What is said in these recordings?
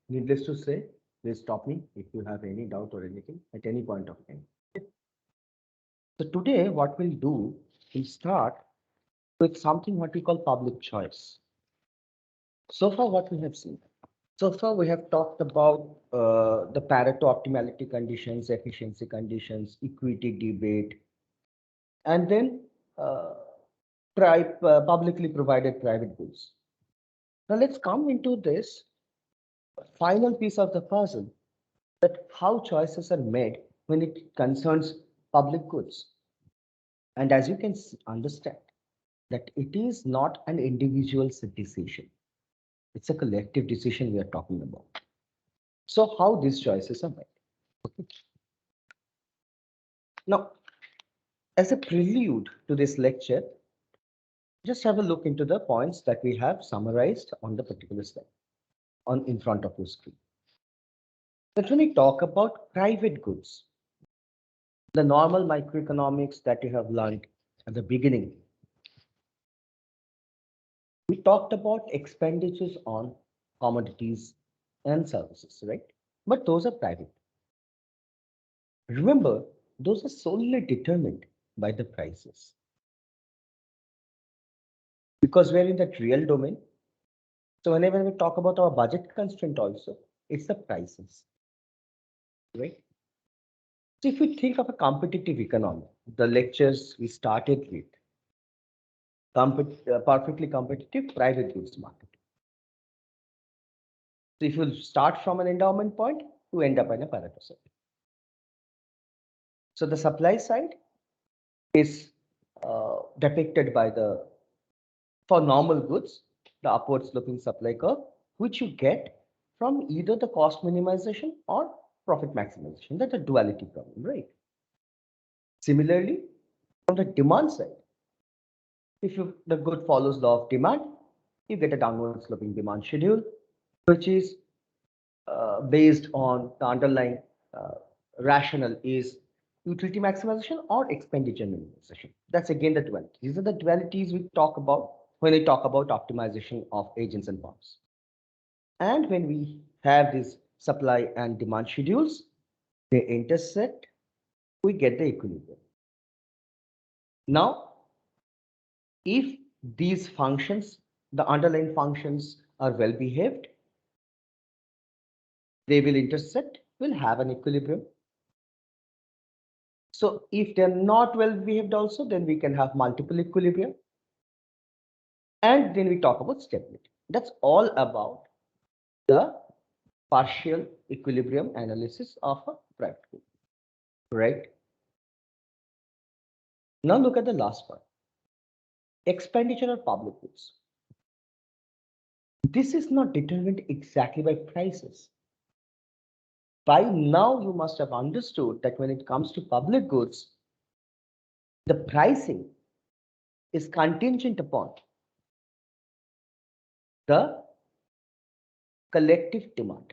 Needless to say, please stop me if you have any doubt or anything at any point of time. So today, what we'll do, we'll start with something what we call public choice. So far, what we have seen. So far, we have talked about the Pareto optimality conditions, efficiency conditions, equity debate, and then uh, publicly provided private goods. Now let's come into this final piece of the puzzle, that how choices are made when it concerns public goods. And as you can understand, that it is not an individual's decision. It's a collective decision we are talking about. So how these choices are made. Okay. Now, as a prelude to this lecture, just have a look into the points that we have summarized on the particular slide on in front of your screen. That when we talk about private goods, the normal microeconomics that you have learned at the beginning, we talked about expenditures on commodities and services, right? But those are private. Remember, those are solely determined by the prices because we're in that real domain. So whenever we talk about our budget constraint also, it's the prices, right? So if you think of a competitive economy, the lectures we started with, perfectly competitive private goods market. So if you start from an endowment point, you end up in a Pareto set. So the supply side is depicted by the, for normal goods, the upward sloping supply curve, which you get from either the cost minimization or profit maximization. That's a duality problem, right? Similarly, from the demand side, if the good follows law of demand, you get a downward sloping demand schedule, which is based on the underlying uh, rationale is utility maximization or expenditure minimization. That's again the duality. These are the dualities we talk about when we talk about optimization of agents and firms. And when we have these supply and demand schedules, they intersect, we get the equilibrium. Now, if these functions, the underlying functions are well behaved, they will intersect, will have an equilibrium. So if they're not well behaved also, then we can have multiple equilibrium. And then we talk about stability. That's all about the partial equilibrium analysis of a private group, right? Now look at the last part, expenditure of public goods. This is not determined exactly by prices. By now, you must have understood that when it comes to public goods, the pricing is contingent upon the collective demand.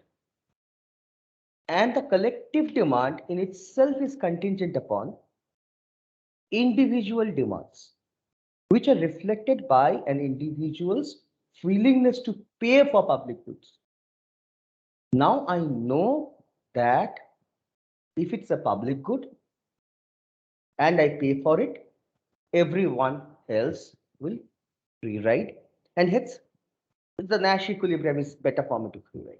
And the collective demand in itself is contingent upon individual demands, which are reflected by an individual's willingness to pay for public goods. Now I know that if it's a public good and I pay for it, everyone else will free ride, and hence the Nash equilibrium is better for me to free ride.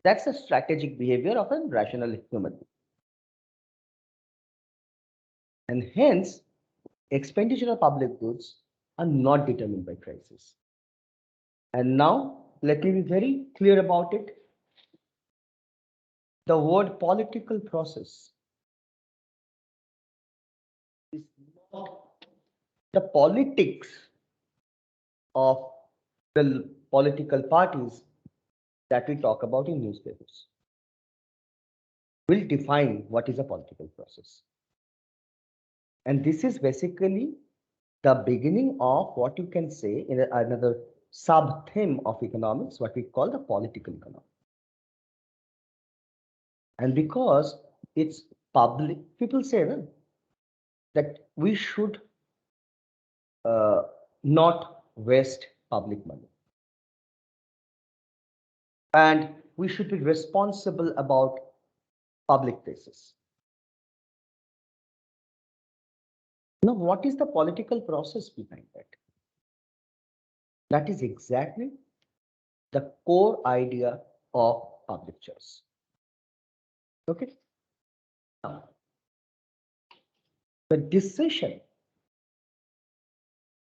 That's a strategic behavior of a rational human being. And hence, expenditure of public goods are not determined by prices. And now, let me be very clear about it. The word political process is not the politics of the political parties that we talk about in newspapers. Will define what is a political process. And this is basically the beginning of what you can say in another sub theme of economics, what we call the political economy. And because it's public, people say that we should uh, not waste public money. and we should be responsible about public places. Now, what is the political process behind that? That is exactly the core idea of public choice. Okay. Now, the decision,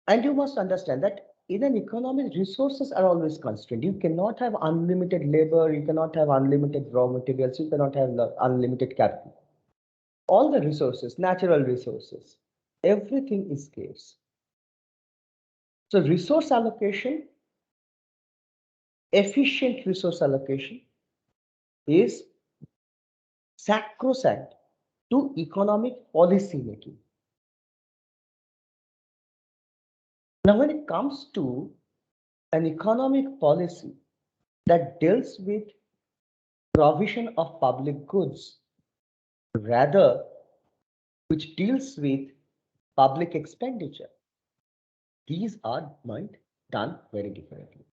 and you must understand that in an economy, resources are always constrained. You cannot have unlimited labor, you cannot have unlimited raw materials, you cannot have unlimited capital. All the resources, natural resources, everything is scarce. So resource allocation, efficient resource allocation is sacrosanct to economic policy making. Now, when it comes to an economic policy that deals with provision of public goods, rather which deals with public expenditure, these are done very differently.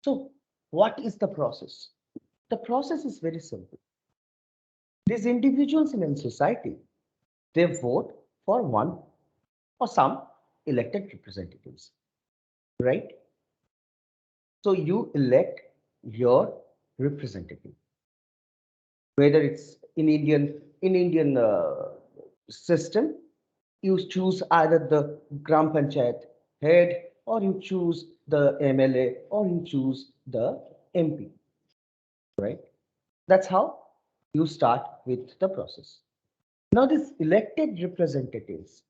So, what is the process? The process is very simple. These individuals in a society, they vote for one or some elected representatives, right? So you elect your representative, whether it's in Indian system, you choose either the Gram Panchayat head, or you choose the MLA, or you choose the MP, right? That's how you start with the process. Now, these elected representatives,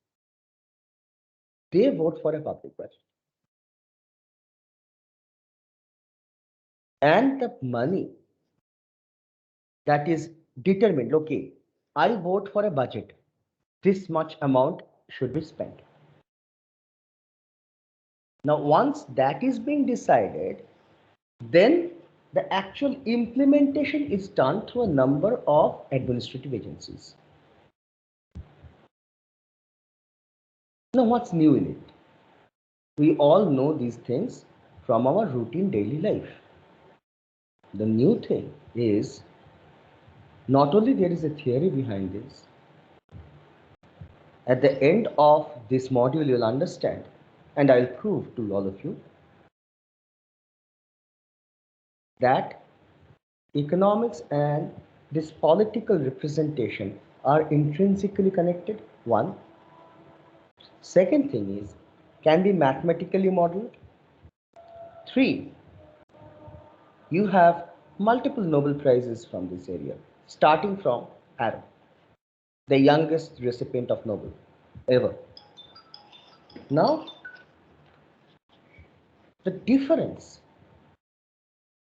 they vote for a public budget. And the money that is determined, okay, I vote for a budget, this much amount should be spent. Now, once that is being decided, then the actual implementation is done through a number of administrative agencies. Now, what's new in it? We all know these things from our routine daily life. The new thing is not only there is a theory behind this, at the end of this module, you'll understand, and I'll prove to all of you that economics and this political representation are intrinsically connected. One. Second thing is, can be mathematically modeled. Three, you have multiple Nobel Prizes from this area, starting from Aron, the youngest recipient of Nobel ever. Now, the difference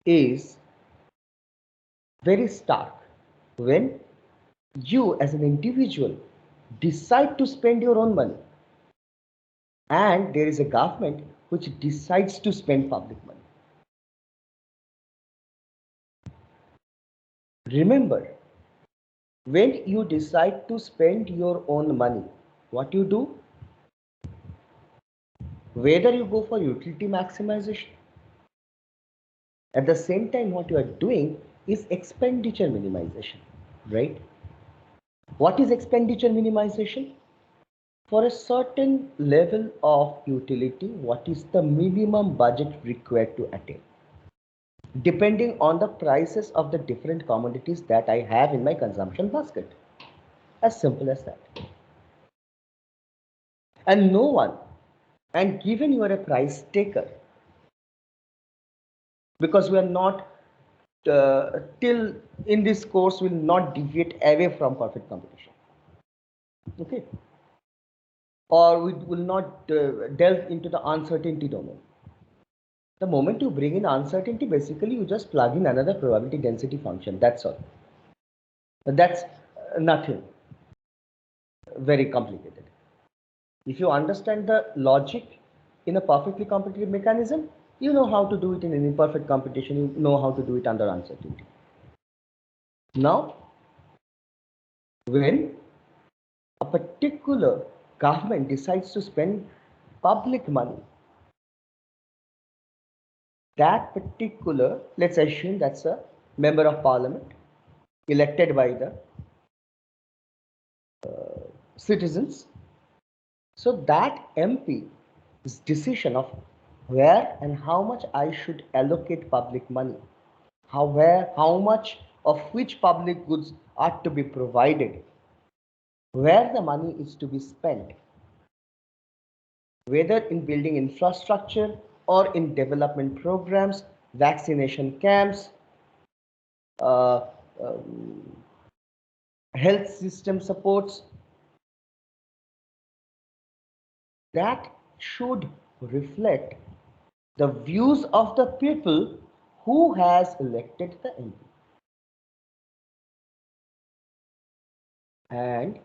is very stark when you as an individual decide to spend your own money, and there is a government which decides to spend public money. Remember, when you decide to spend your own money, what you do, whether you go for utility maximization, at the same time what you are doing is expenditure minimization, right? What is expenditure minimization? For a certain level of utility, what is the minimum budget required to attain, depending on the prices of the different commodities that I have in my consumption basket? As simple as that. And no one, and given you are a price taker, because we are not till in this course will not deviate away from perfect competition, okay, or we will not delve into the uncertainty domain. The moment you bring in uncertainty, basically you just plug in another probability density function, that's all. That's nothing very complicated. If you understand the logic in a perfectly competitive mechanism, you know how to do it in an imperfect competition, you know how to do it under uncertainty. Now, when a particular government decides to spend public money, that particular, let's assume that's a member of parliament elected by the citizens. So that MP's decision of where and how much I should allocate public money, how much of which public goods are to be provided, where the money is to be spent, whether in building infrastructure or in development programs, vaccination camps, uh, um, health system supports, that should reflect the views of the people who has elected the MP. And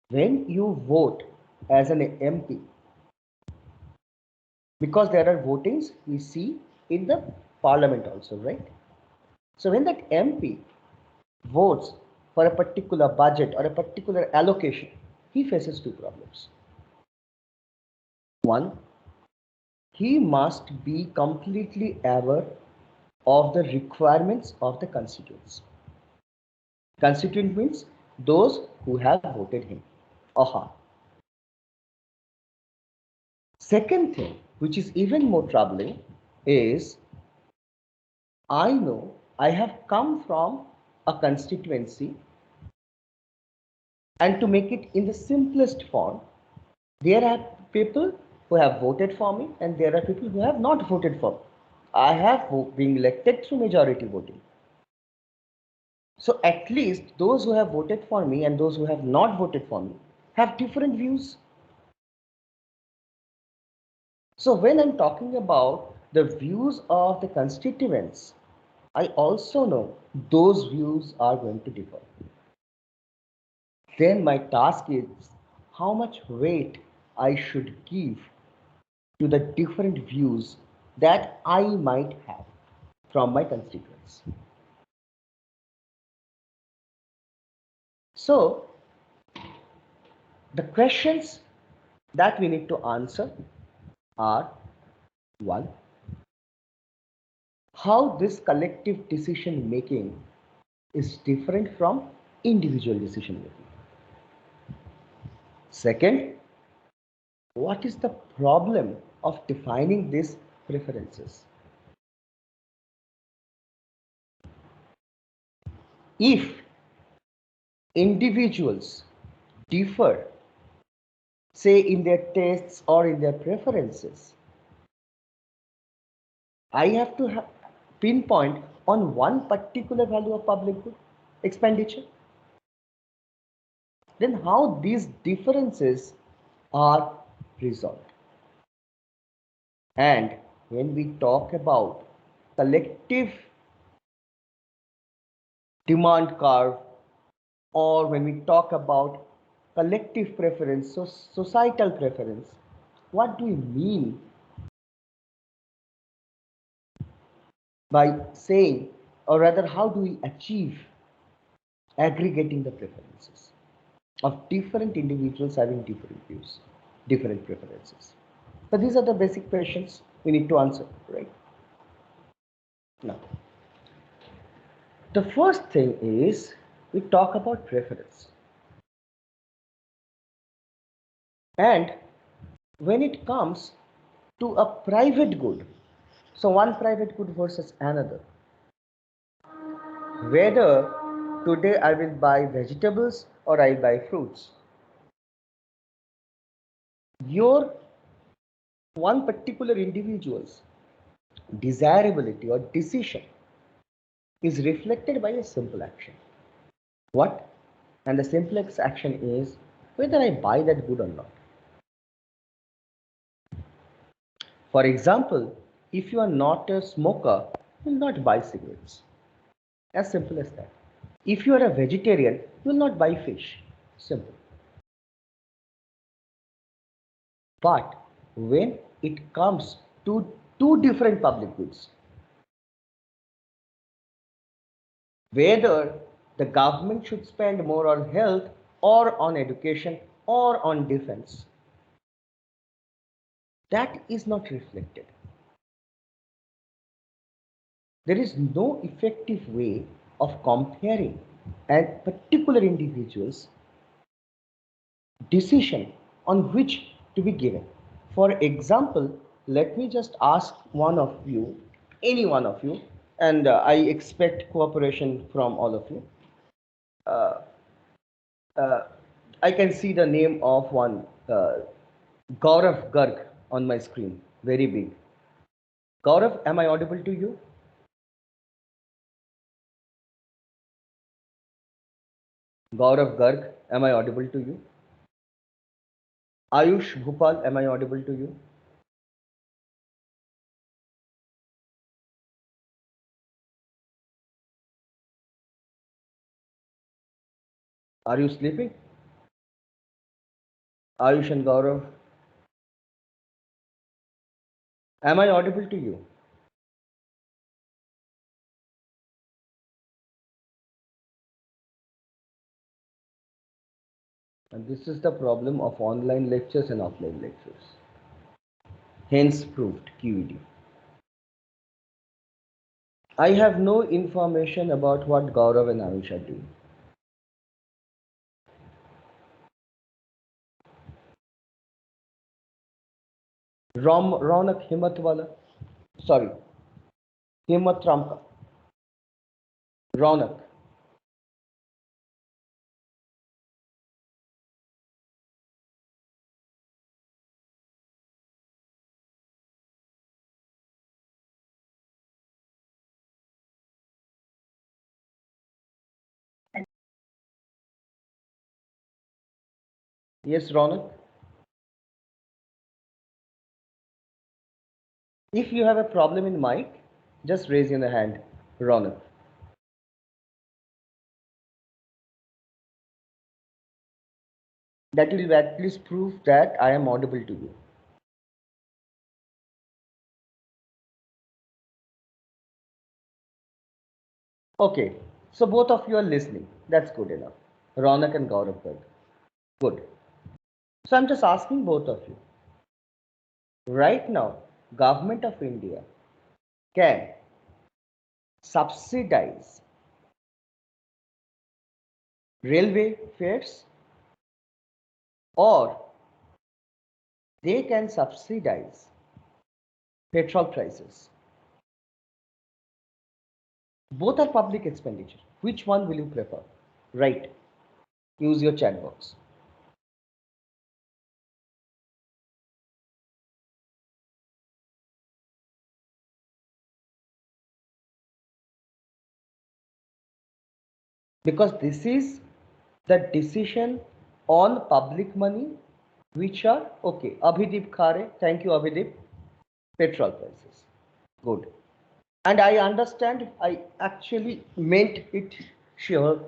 when you vote as an MP, because there are votings we see in the parliament also, right? So when that MP votes for a particular budget or a particular allocation, he faces two problems. One, he must be completely aware of the requirements of the constituents. Constituent means those who have voted him or her. Second thing, which is even more troubling, is I know I have come from a constituency, and to make it in the simplest form, there are people who have voted for me and there are people who have not voted for me. I have been elected through majority voting. So at least those who have voted for me and those who have not voted for me have different views. So when I'm talking about the views of the constituents, I also know those views are going to differ. Then my task is how much weight I should give to the different views that I might have from my constituents. So the questions that we need to answer are: one, how this collective decision making is different from individual decision making. Second, what is the problem of defining these preferences? If individuals differ, say in their tastes or in their preferences, I have to pinpoint on one particular value of public good expenditure. Then how these differences are resolved? And when we talk about collective demand curve, or when we talk about collective preference, so societal preference, what do we mean by saying, or rather, how do we achieve aggregating the preferences of different individuals having different views, different preferences? So these are the basic questions we need to answer, right? Now, the first thing is we talk about preference. And when it comes to a private good, so one private good versus another, whether today I will buy vegetables or I'll buy fruits, your one particular individual's desirability or decision is reflected by a simple action. What? And the simplest action is whether I buy that good or not. For example, if you are not a smoker, you will not buy cigarettes. As simple as that. If you are a vegetarian, you will not buy fish. Simple. But when it comes to two different public goods, whether the government should spend more on health or on education or on defense, that is not reflected. There is no effective way of comparing a particular individual's decision on which to be given. For example, let me just ask one of you, any one of you, and I expect cooperation from all of you. Uh, uh, I can see the name of one Gaurav Garg on my screen, very big. Gaurav, am I audible to you? Gaurav Garg, am I audible to you? Ayush Bhupal, am I audible to you? Are you sleeping? Ayush and Gaurav, am I audible to you? And this is the problem of online lectures and offline lectures. Hence proved QED. I have no information about what Gaurav and Ayush are doing. Ronak Himatwala, sorry, Himat Ramka, Ronak. Yes, Ronak. If you have a problem in mic, just raise your hand, Ronak. That will at least prove that I am audible to you. Okay, so both of you are listening. That's good enough. Ronak and Gaurav Garg. Good. So I'm just asking both of you. Right now, Government of India can subsidize railway fares or they can subsidize petrol prices. Both are public expenditure. Which one will you prefer? Right. Use your chat box. Because this is the decision on public money which are okay. Abhidip Khare, thank you Abhidip. Petrol prices. Good. And I understand, I actually meant it sure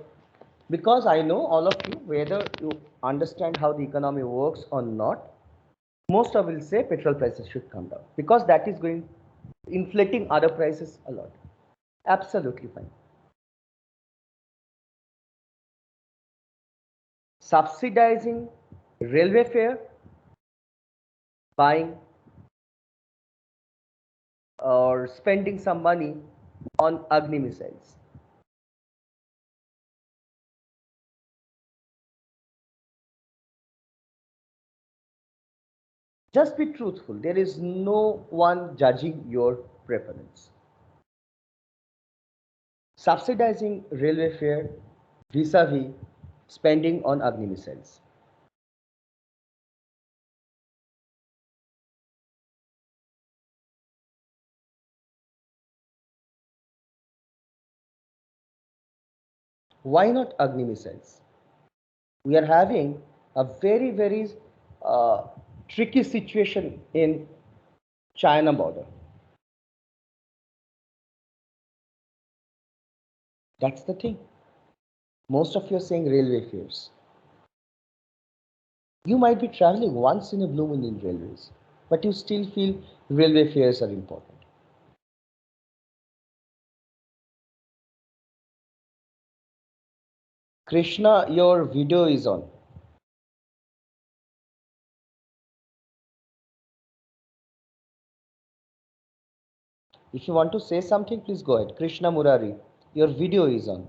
because I know all of you, whether you understand how the economy works or not, most of will say petrol prices should come down because that is going inflating other prices a lot. Absolutely fine. Subsidizing railway fare, buying or spending some money on Agni missiles. Just be truthful. There is no one judging your preference. Subsidizing railway fare vis-a-vis spending on Agni missiles. Why not Agni missiles? We are having a very uh, tricky situation in China border. That's the thing. Most of you are saying railway fares. You might be traveling once in a blue moon in railways, but you still feel railway fares are important. Krishna, your video is on. If you want to say something, please go ahead. Krishna Murari, your video is on.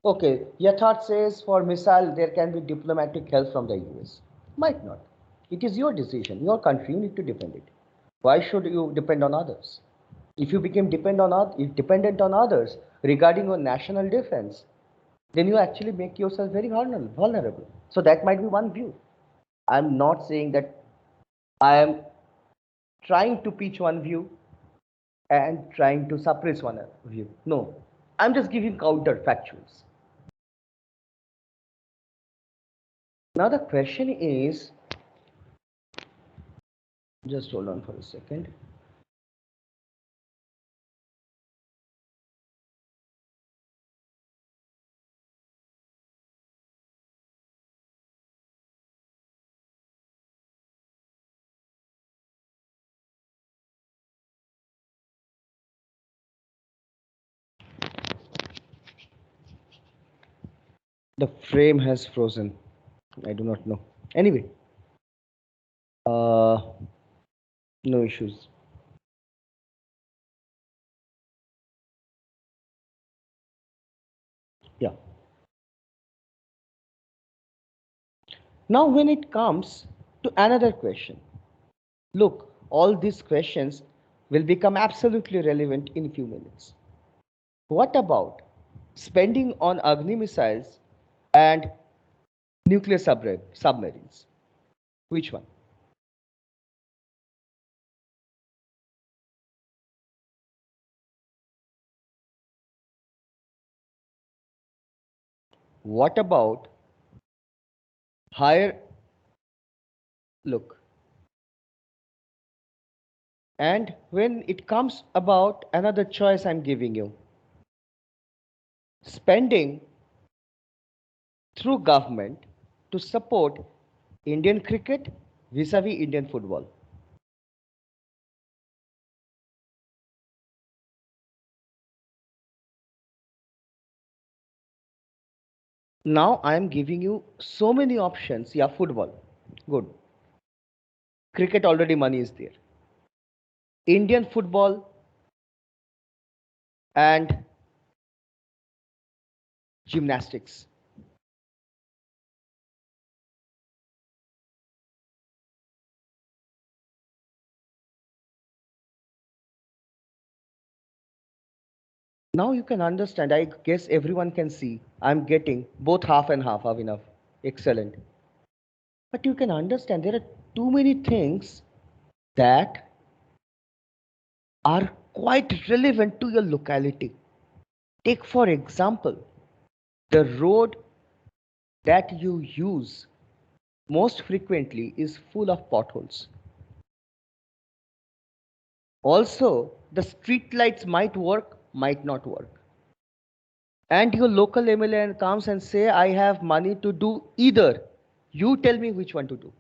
Okay, Yatharth says for missile there can be diplomatic help from the US. Might not. It is your decision, your country, you need to defend it. Why should you depend on others? If you become dependent on others regarding your national defense, then you actually make yourself very vulnerable. So that might be one view. I'm not saying that I am trying to pitch one view and trying to suppress one view. No, I'm just giving counterfactuals. Now the question is, just hold on for a second. The frame has frozen. I do not know. Anyway, no issues. Yeah. Now, when it comes to another question, look, all these questions will become absolutely relevant in a few minutes. What about spending on Agni missiles and nuclear submarines? Which one? What about higher? Look, and when it comes about another choice I'm giving you, spending through government to support Indian cricket vis-a-vis Indian football. Now I am giving you so many options. Yeah, football. Good. Cricket already money is there. Indian football and gymnastics. Now you can understand. I guess everyone can see. I'm getting both half and half, Avinav. Excellent. But you can understand there are too many things that are quite relevant to your locality. Take for example, the road that you use most frequently is full of potholes. Also, the street lights might work, might not work. And your local MLA comes and say, I have money to do either. You tell me which one to do.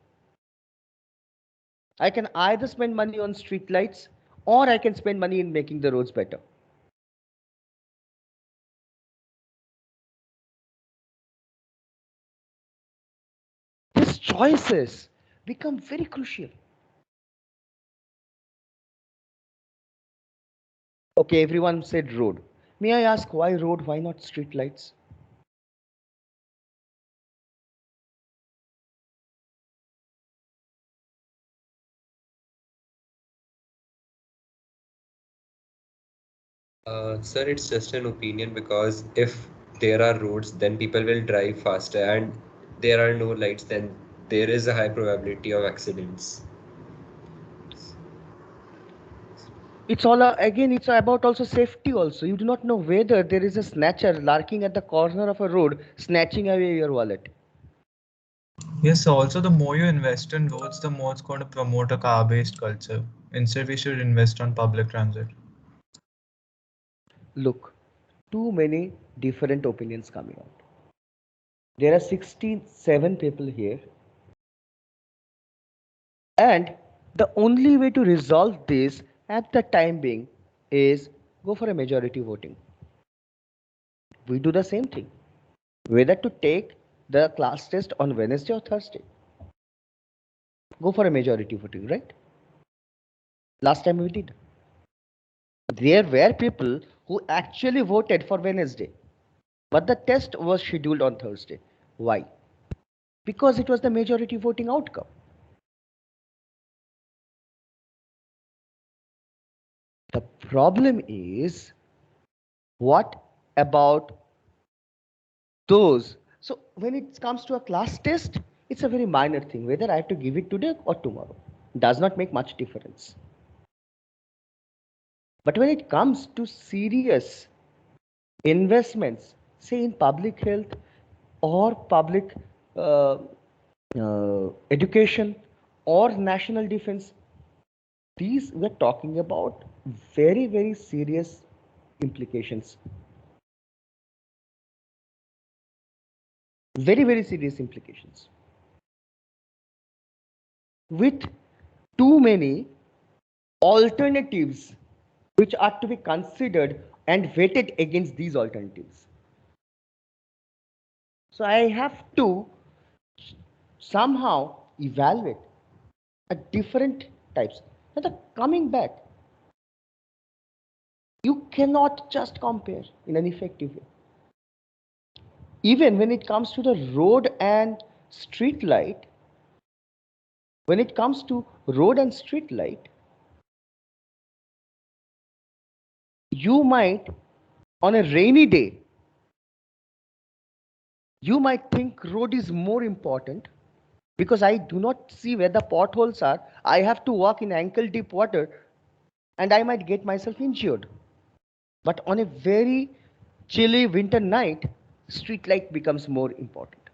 I can either spend money on street lights or I can spend money in making the roads better. These choices become very crucial. Okay, everyone said road. May I ask why road, why not street lights? Sir, it's just an opinion because if there are roads, then people will drive faster, and there are no lights, then there is a high probability of accidents. It's all again, it's about also safety also. You do not know whether there is a snatcher lurking at the corner of a road snatching away your wallet. Yes, so also the more you invest in roads, the more it's going to promote a car-based culture. Instead, we should invest on public transit. Look, too many different opinions coming out. There are 67 people here. And the only way to resolve this at the time being is go for a majority voting. We do the same thing. Whether to take the class test on Wednesday or Thursday. Go for a majority voting, right? Last time we did. There were people who actually voted for Wednesday, but the test was scheduled on Thursday. Why? Because it was the majority voting outcome. The problem is, what about those? So when it comes to a class test, it's a very minor thing, whether I have to give it today or tomorrow. Does not make much difference. But when it comes to serious investments, say in public health or public education or national defense, these we're talking about very, very serious implications. Very, very serious implications. With too many alternatives which are to be considered and weighted against these alternatives. So I have to somehow evaluate a different types. Now, coming back, you cannot just compare in an effective way. Even when it comes to the road and street light, you might, on a rainy day, you might think road is more important because I do not see where the potholes are. I have to walk in ankle deep water and I might get myself injured. But on a very chilly winter night, street light becomes more important.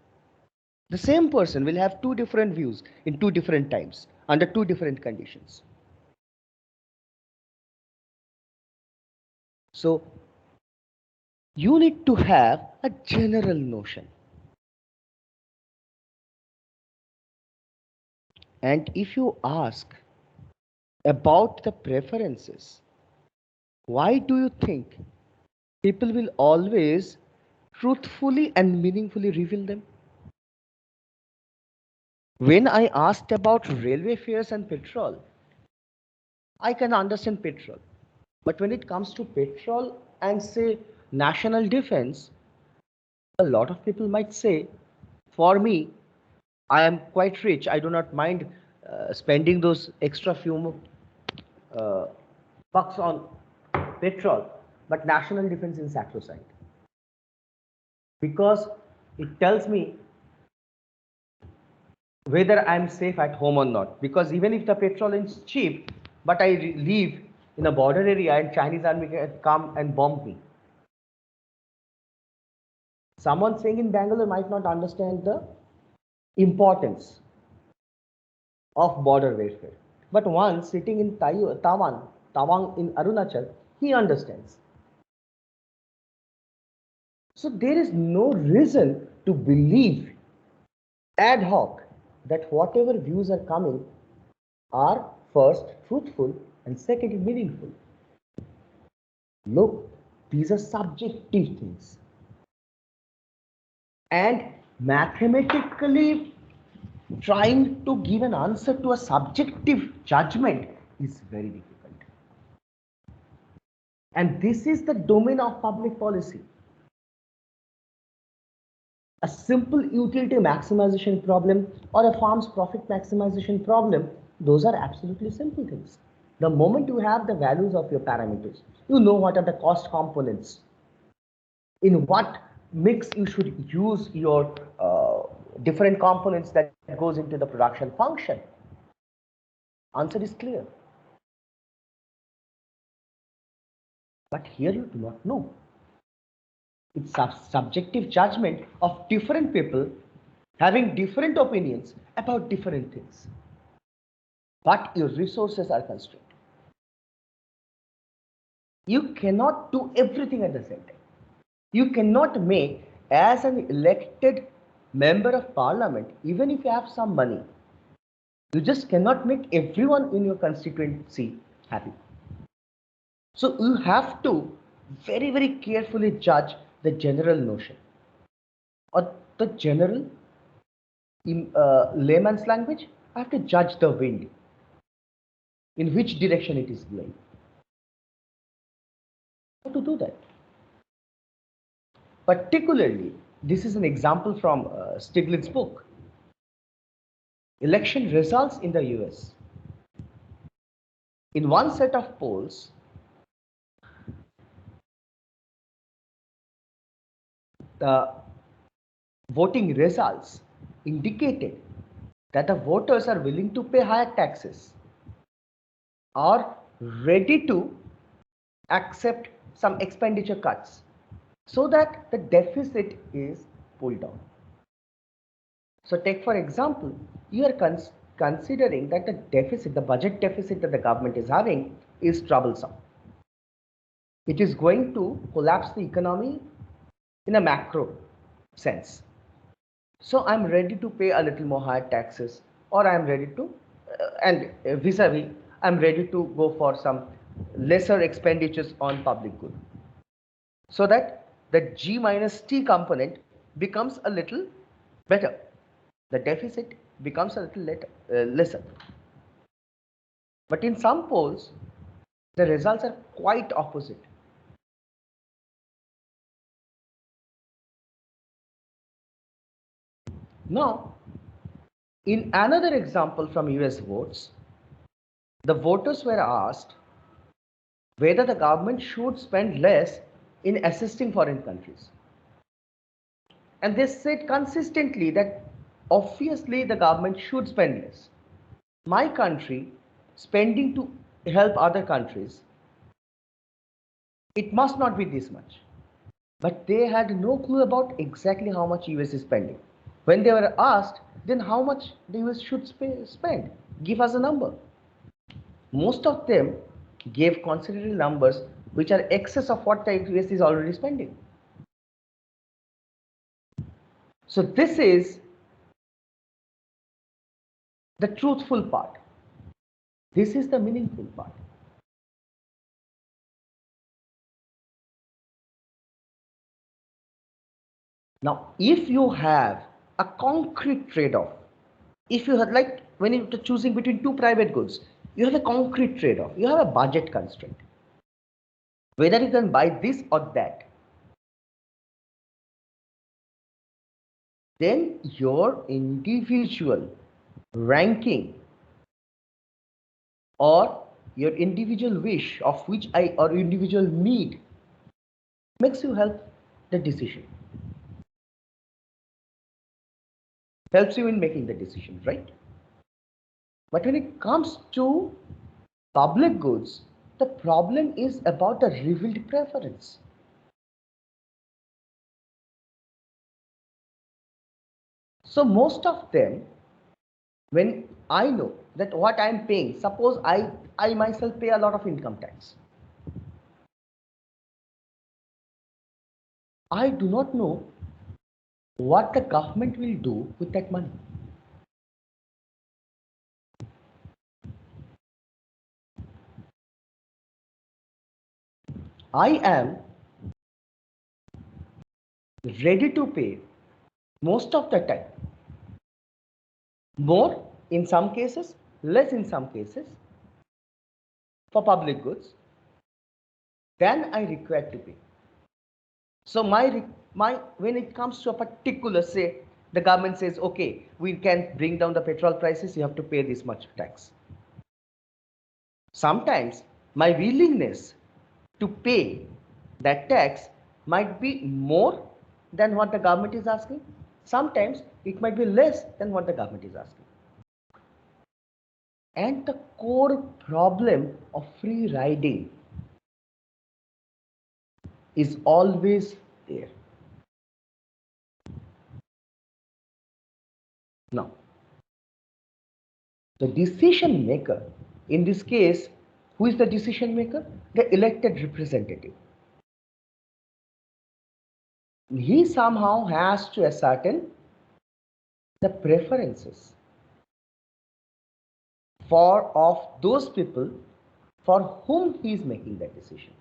The same person will have two different views in two different times, under two different conditions. So you need to have a general notion. And if you ask about the preferences, why do you think people will always truthfully and meaningfully reveal them? When I asked about railway fares and petrol, I can understand petrol. But when it comes to petrol and say national defense, a lot of people might say, for me, I am quite rich. I do not mind spending those extra few bucks on petrol, but national defense is sacrosanct. Because it tells me whether I'm safe at home or not. Because even if the petrol is cheap, but I live in a border area and Chinese army can come and bomb me. Someone staying in Bangalore might not understand the importance of border warfare. But one sitting in Tawang in Arunachal, he understands. So there is no reason to believe ad hoc that whatever views are coming are first truthful and second meaningful. Look, these are subjective things. And mathematically trying to give an answer to a subjective judgment is very difficult. And this is the domain of public policy. A simple utility maximization problem or a farm's profit maximization problem, those are absolutely simple things. The moment you have the values of your parameters, you know what are the cost components, in what mix you should use your different components that goes into the production function. Answer is clear. But here you do not know. It's subjective judgment of different people having different opinions about different things. But your resources are constrained. You cannot do everything at the same time. You cannot make, as an elected member of parliament, even if you have some money, you just cannot make everyone in your constituency happy. So you have to very, very carefully judge the general notion or the general, in layman's language, I have to judge the wind, in which direction it is blowing. How to do that? Particularly, this is an example from Stiglitz' book, Election Results in the US. In one set of polls, the voting results indicated that the voters are willing to pay higher taxes, are ready to accept some expenditure cuts so that the deficit is pulled down. So take for example, you are considering that the deficit, the budget deficit that the government is having is troublesome. It is going to collapse the economy in a macro sense. So I'm ready to pay a little more higher taxes, or I'm ready to, and vis-a-vis, I'm ready to go for some lesser expenditures on public good, so that the G minus T component becomes a little better. The deficit becomes a little lesser. But in some polls, the results are quite opposite. Now, in another example from US votes, the voters were asked whether the government should spend less in assisting foreign countries. And they said consistently that obviously the government should spend less. My country spending to help other countries, it must not be this much. But they had no clue about exactly how much US is spending. When they were asked, then how much the US should spend? Give us a number. Most of them gave considerable numbers which are excess of what the US is already spending. So this is the truthful part. This is the meaningful part. Now, if you have a concrete trade-off, if you had, like when you're choosing between two private goods, you have a concrete trade-off, you have a budget constraint, whether you can buy this or that, then your individual ranking or your individual wish of which or individual need makes you help the decision, helps you in making the decision, right? But when it comes to public goods, the problem is about the revealed preference. So most of them, when I know that what I'm paying, suppose I myself pay a lot of income tax. I do not know what the government will do with that money. I am ready to pay most of the time more in some cases, less in some cases for public goods than I require to pay. So when it comes to a particular, say the government says, okay, we can bring down the petrol prices, you have to pay this much tax. Sometimes my willingness to pay that tax might be more than what the government is asking. Sometimes it might be less than what the government is asking. And the core problem of free riding is always there. Now, the decision maker, in this case, who is the decision maker? The elected representative. he somehow has to ascertain the preferences of those people for whom he is making that decision.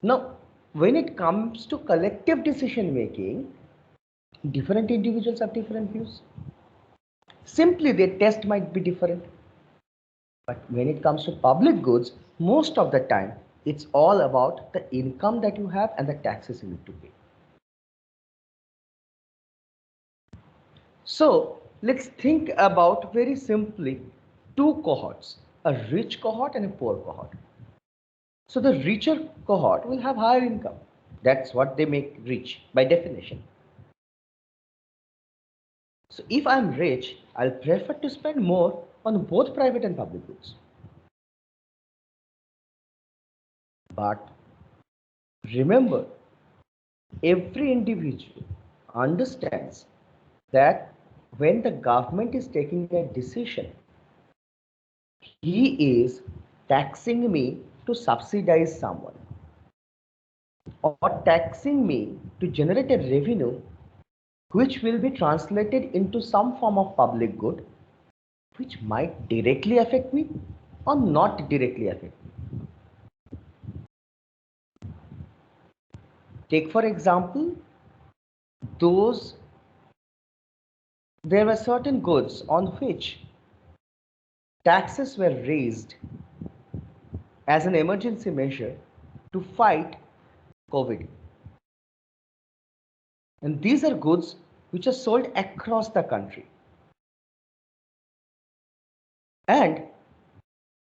Now, when it comes to collective decision making, different individuals have different views. Simply their taste might be different. But when it comes to public goods, most of the time, it's all about the income that you have and the taxes you need to pay. So let's think about very simply two cohorts, a rich cohort and a poor cohort. So the richer cohort will have higher income. That's what they make rich by definition. So if I'm rich, I'll prefer to spend more on both private and public goods. But remember, every individual understands that when the government is taking a decision, he is taxing me to subsidize someone or taxing me to generate a revenue which will be translated into some form of public good which might directly affect me or not directly affect me. Take for example, there were certain goods on which taxes were raised as an emergency measure to fight COVID. And these are goods which are sold across the country. And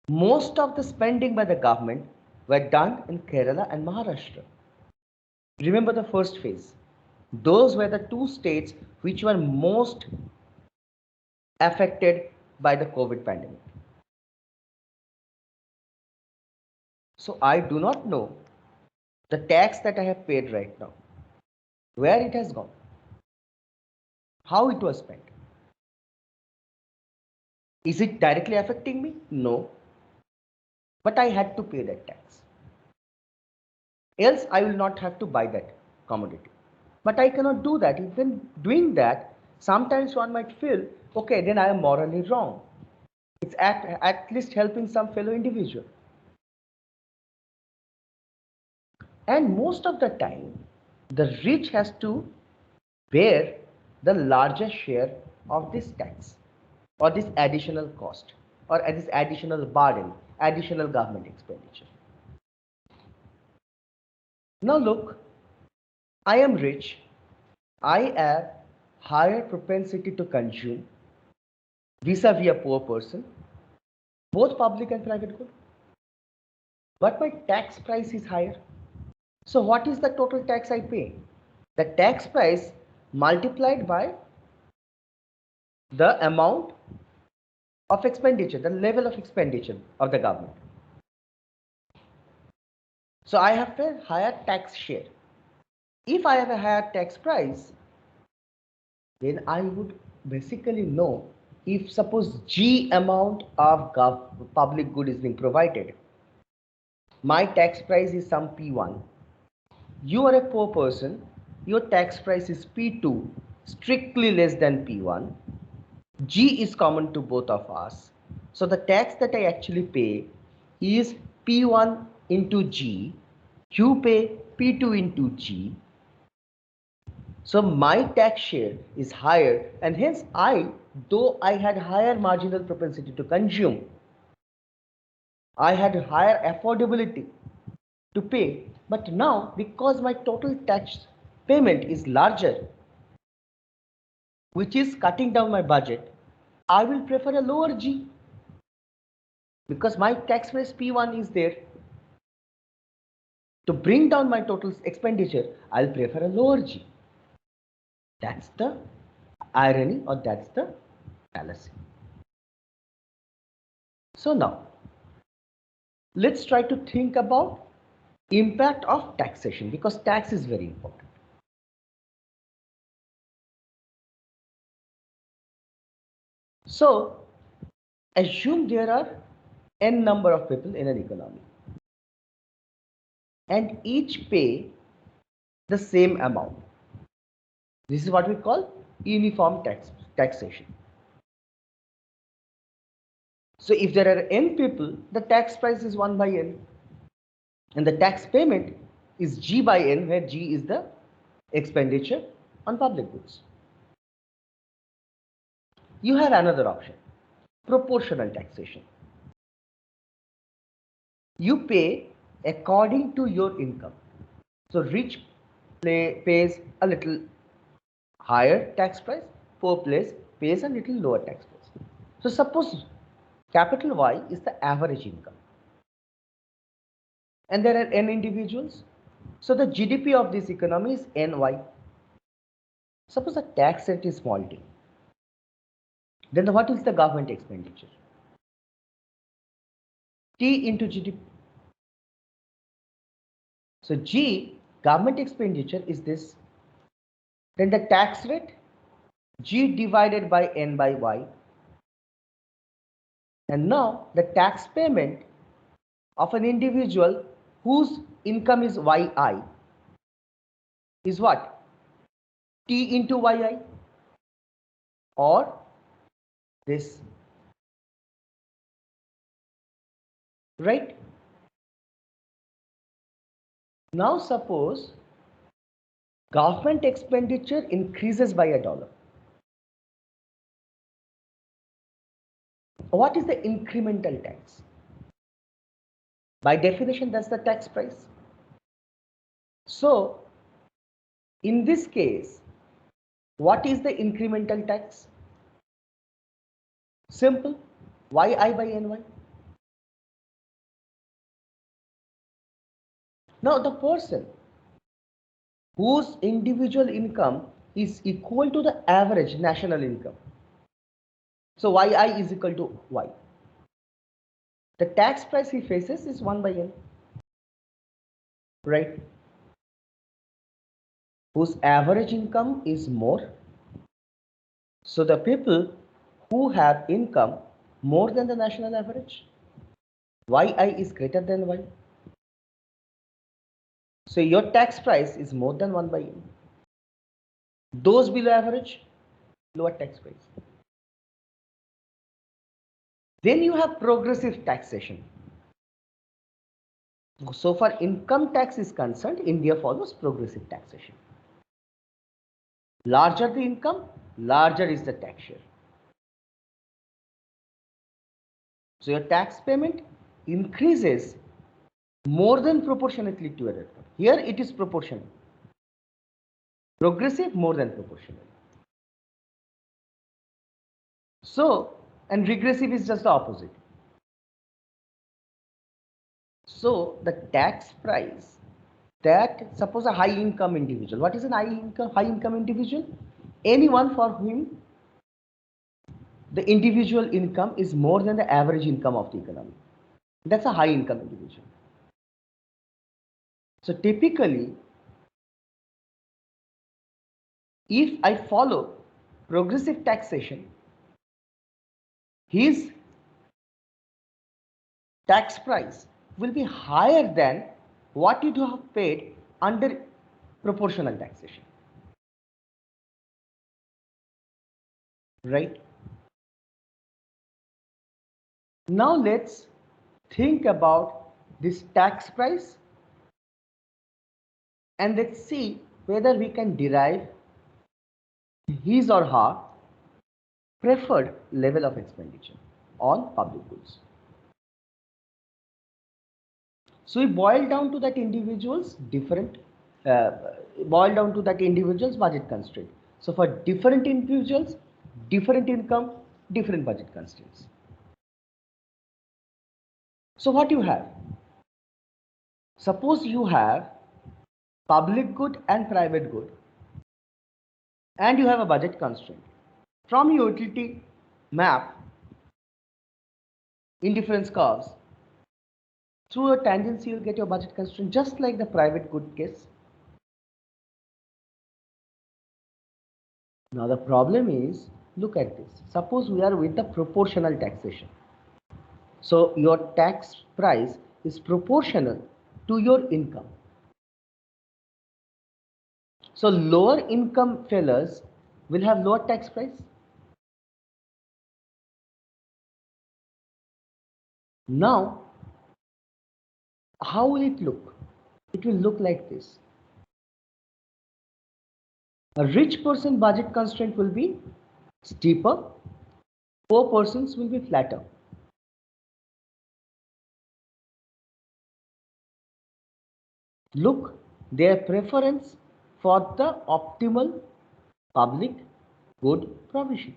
most of the spending by the government were done in Kerala and Maharashtra. Remember the first phase. Those were the two states which were most affected by the COVID pandemic. So I do not know the tax that I have paid right now, where it has gone, how it was spent. Is it directly affecting me? No. But I had to pay that tax. Else I will not have to buy that commodity. But I cannot do that. Even doing that, sometimes one might feel, okay, then I am morally wrong. It's at least helping some fellow individual. And most of the time, the rich has to bear the larger share of this tax or this additional cost or this additional burden, additional government expenditure. Now look, I am rich. I have higher propensity to consume vis-a-vis a poor person, both public and private good. But my tax price is higher. So what is the total tax I pay? The tax price multiplied by the amount of expenditure, the level of expenditure of the government. So I have a higher tax share. If I have a higher tax price, then I would basically know if suppose G amount of public good is being provided, my tax price is some P1. You are a poor person, your tax price is P2, strictly less than P1. G is common to both of us. So the tax that I actually pay is P1 into G. You pay P2 into G. So my tax share is higher, and hence though I had higher marginal propensity to consume, I had higher affordability to pay, but now because my total tax payment is larger, which is cutting down my budget, I will prefer a lower G because my tax base P1 is there. To bring down my total expenditure, I'll prefer a lower G. That's the irony, or that's the fallacy. So now, let's try to think about impact of taxation, because tax is very important. So assume there are n number of people in an economy. and each pay the same amount. This is what we call uniform taxation. So if there are n people, the tax price is 1 by n, and the tax payment is G by n, where G is the expenditure on public goods. You have another option, proportional taxation. You pay according to your income. So rich pays a little higher tax price, poor pays a little lower tax price. So suppose capital Y is the average income, and there are n individuals. So the GDP of this economy is NY. Suppose the tax rate is small t. Then what is the government expenditure? T into GDP. So G, government expenditure, is this. Then the tax rate, G divided by N by Y. And now the tax payment of an individual whose income is YI is what? T into YI, or this, right? Now suppose government expenditure increases by $1. What is the incremental tax? By definition, that's the tax price. So in this case, what is the incremental tax? Simple, YI by NY. Now the person whose individual income is equal to the average national income, so YI is equal to Y. The tax price he faces is 1 by N, right? Whose average income is more. So the people who have income more than the national average, YI is greater than Y. So your tax price is more than 1 by N. Those below average, lower tax price. Then you have progressive taxation. So far income tax is concerned, India follows progressive taxation. Larger the income, larger is the tax share. So your tax payment increases more than proportionately to your income. Here it is proportional. Progressive more than proportional. So, and regressive is just the opposite. So the tax price that, suppose a high income individual. What is an high income individual? Anyone for whom the individual income is more than the average income of the economy. That's a high income individual. So typically, if I follow progressive taxation, his tax price will be higher than what you have paid under proportional taxation, right? Now let's think about this tax price and let's see whether we can derive his or her preferred level of expenditure on public goods. So we boil down to that individual's budget constraint. So for different individuals, different income, different budget constraints. So what you have? Suppose you have public good and private good, and you have a budget constraint. From your utility map, indifference curves, through a tangency you'll get your budget constraint, just like the private good case. Now the problem is, look at this. Suppose we are with the proportional taxation. So your tax price is proportional to your income. So lower income fellas will have lower tax price. Now, how will it look? It will look like this. A rich person budget constraint will be steeper, poor persons will be flatter. Look, their preference for the optimal public good provision.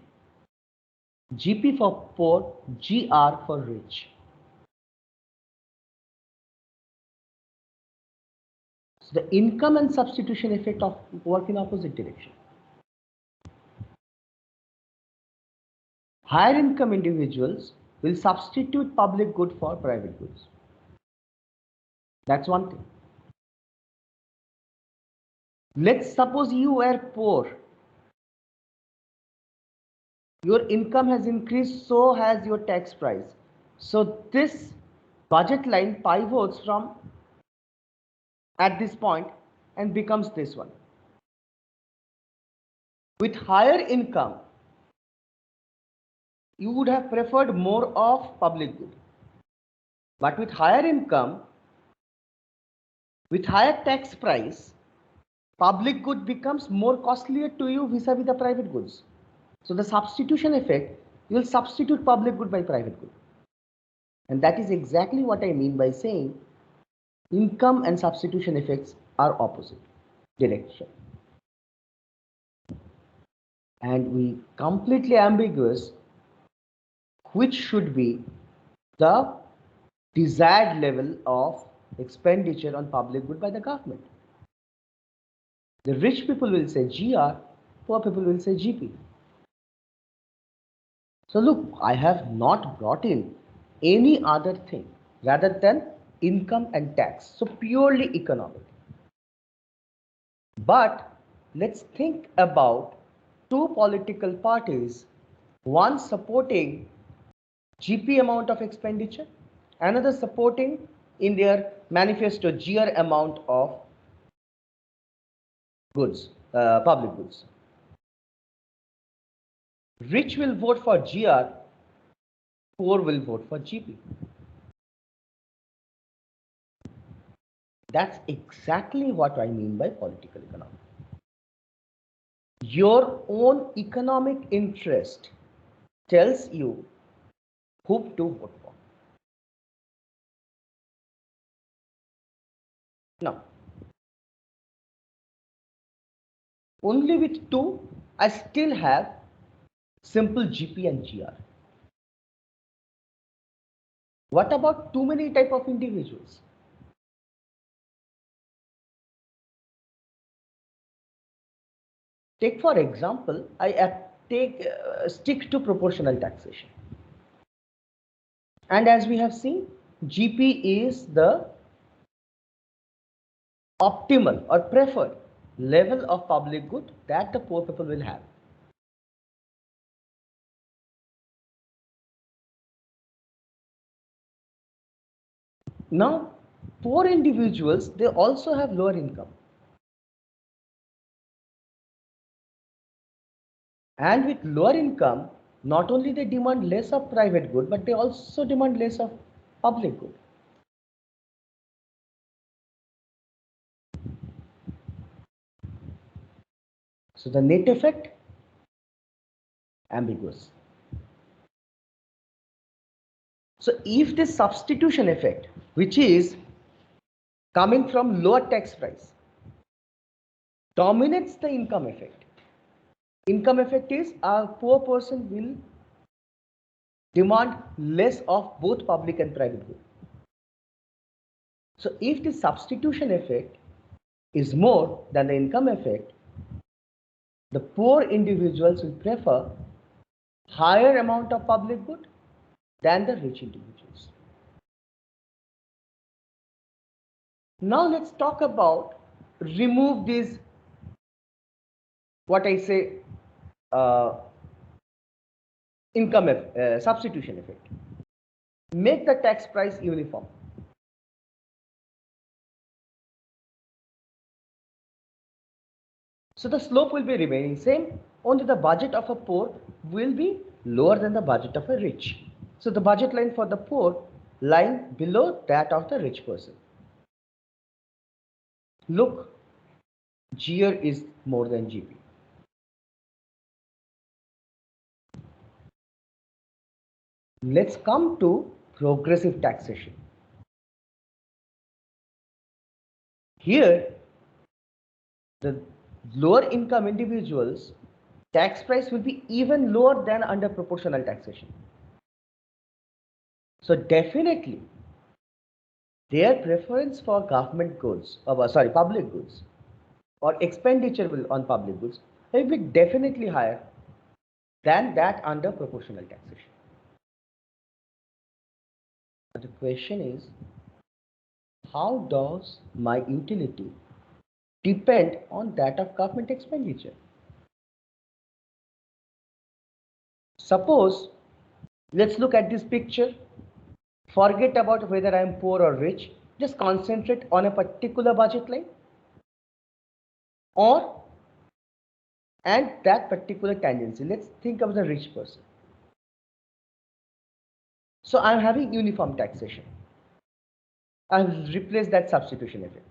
GP for poor, GR for rich. So the income and substitution effect of work in opposite direction. Higher income individuals will substitute public good for private goods. That's one thing. Let's suppose you are poor. Your income has increased, so has your tax price. So this budget line pivots from at this point and becomes this one. With higher income, you would have preferred more of public good. But with higher income, with higher tax price, public good becomes more costlier to you vis-a-vis the private goods. So the substitution effect, you will substitute public good by private good. And that is exactly what I mean by saying income and substitution effects are opposite direction. And we completely ambiguous which should be the desired level of expenditure on public good by the government. The rich people will say GR, poor people will say GP. So look, I have not brought in any other thing rather than income and tax. So purely economic. But let's think about two political parties, one supporting GP amount of expenditure, another supporting in their manifesto GR amount of goods, public goods. Rich will vote for GR, poor will vote for GP. That's exactly what I mean by political economy. Your own economic interest tells you who to vote for. Now, only with two, I still have simple GP and GR. What about too many type of individuals? Take for example, I stick to proportional taxation. And as we have seen, GP is the optimal or preferred level of public good that the poor people will have. Now, poor individuals, they also have lower income. And with lower income, not only they demand less of private good, but they also demand less of public good. So the net effect, ambiguous. So if this substitution effect, which is coming from lower tax price, dominates the income effect. Income effect is a poor person will demand less of both public and private good. So if the substitution effect is more than the income effect, the poor individuals will prefer higher amount of public good than the rich individuals. Now let's talk about remove these, what I say, income substitution effect. Make the tax price uniform. So the slope will be remaining same, only the budget of a poor will be lower than the budget of a rich. So the budget line for the poor lying below that of the rich person. Look, GR is more than GP. Let's come to progressive taxation. Here, the lower income individuals tax price will be even lower than under proportional taxation. So definitely their preference for government goods, public goods or expenditure on public goods will be definitely higher than that under proportional taxation. But the question is, how does my utility depend on that of government expenditure? Suppose, let's look at this picture. Forget about whether I am poor or rich. Just concentrate on a particular budget line and that particular tendency. Let's think of the rich person. So I'm having uniform taxation. I've replaced that substitution effect.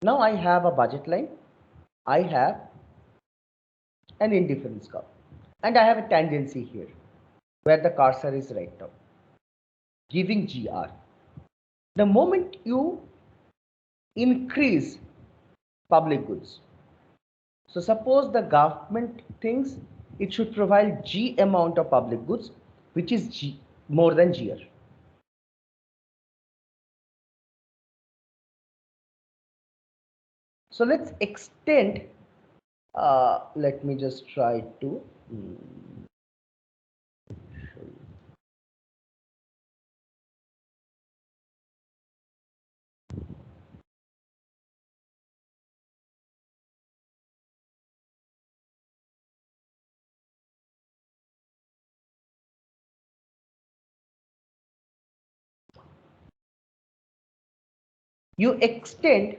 Now I have a budget line. I have an indifference curve. And I have a tendency here where the cursor is right now, giving GR. The moment you increase public goods, so suppose the government thinks it should provide G amount of public goods, which is G more than GR. So let's extend, let me just try to show you. You expand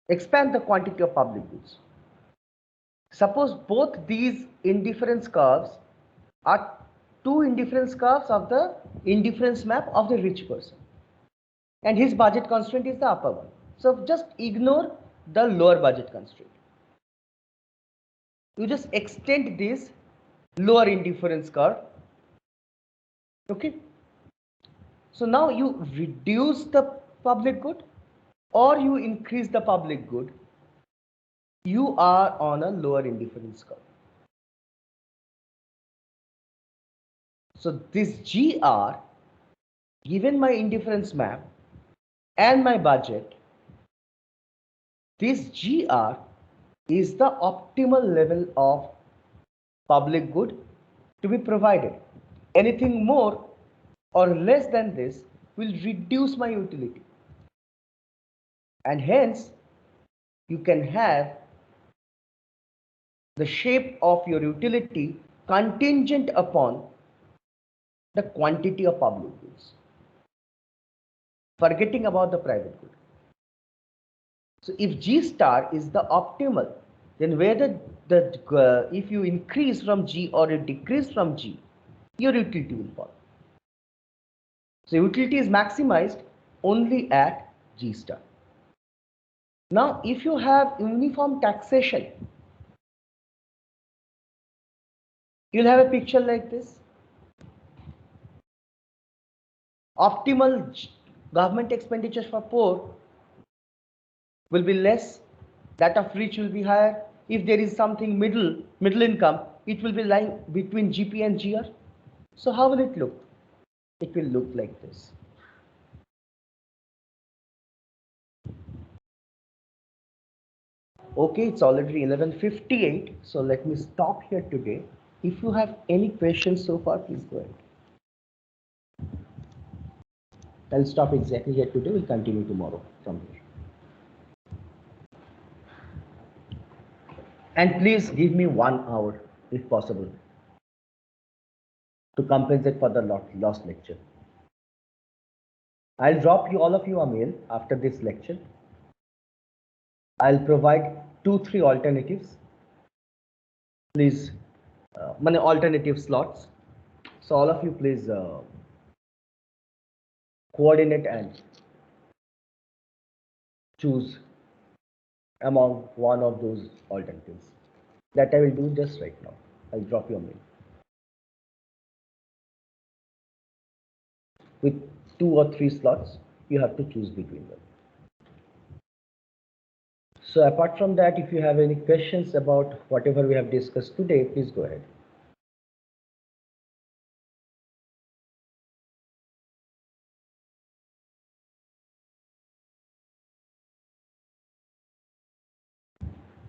the quantity of public goods. Suppose both these indifference curves are two indifference curves of the indifference map of the rich person, and his budget constraint is the upper one. So just ignore the lower budget constraint. You just extend this lower indifference curve. Okay. So now you reduce the public good or you increase the public good, you are on a lower indifference curve. So this GR, given my indifference map and my budget, this GR is the optimal level of public good to be provided. Anything more or less than this will reduce my utility. And hence, you can have the shape of your utility contingent upon the quantity of public goods, forgetting about the private good. So if G star is the optimal, then whether if you increase from G or you decrease from G, your utility will fall. So utility is maximized only at G star. Now, if you have uniform taxation, you'll have a picture like this. Optimal government expenditures for poor will be less, that of rich will be higher. If there is something middle income, it will be lying between GP and GR. So how will it look? It will look like this. Okay, it's already 11:58, so let me stop here today. If you have any questions so far, please go ahead. I'll stop exactly here today. We'll continue tomorrow from here. And please give me 1 hour, if possible, to compensate for the lost lecture. I'll drop all of you a mail after this lecture. I'll provide 2-3 alternatives. Please, many alternative slots. So all of you please coordinate and choose among one of those alternatives. That I will do just right now. I'll drop your mail. With 2 or 3 slots, you have to choose between them. So apart from that, if you have any questions about whatever we have discussed today, please go ahead.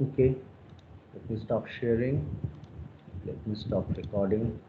Okay, let me stop sharing. Let me stop recording.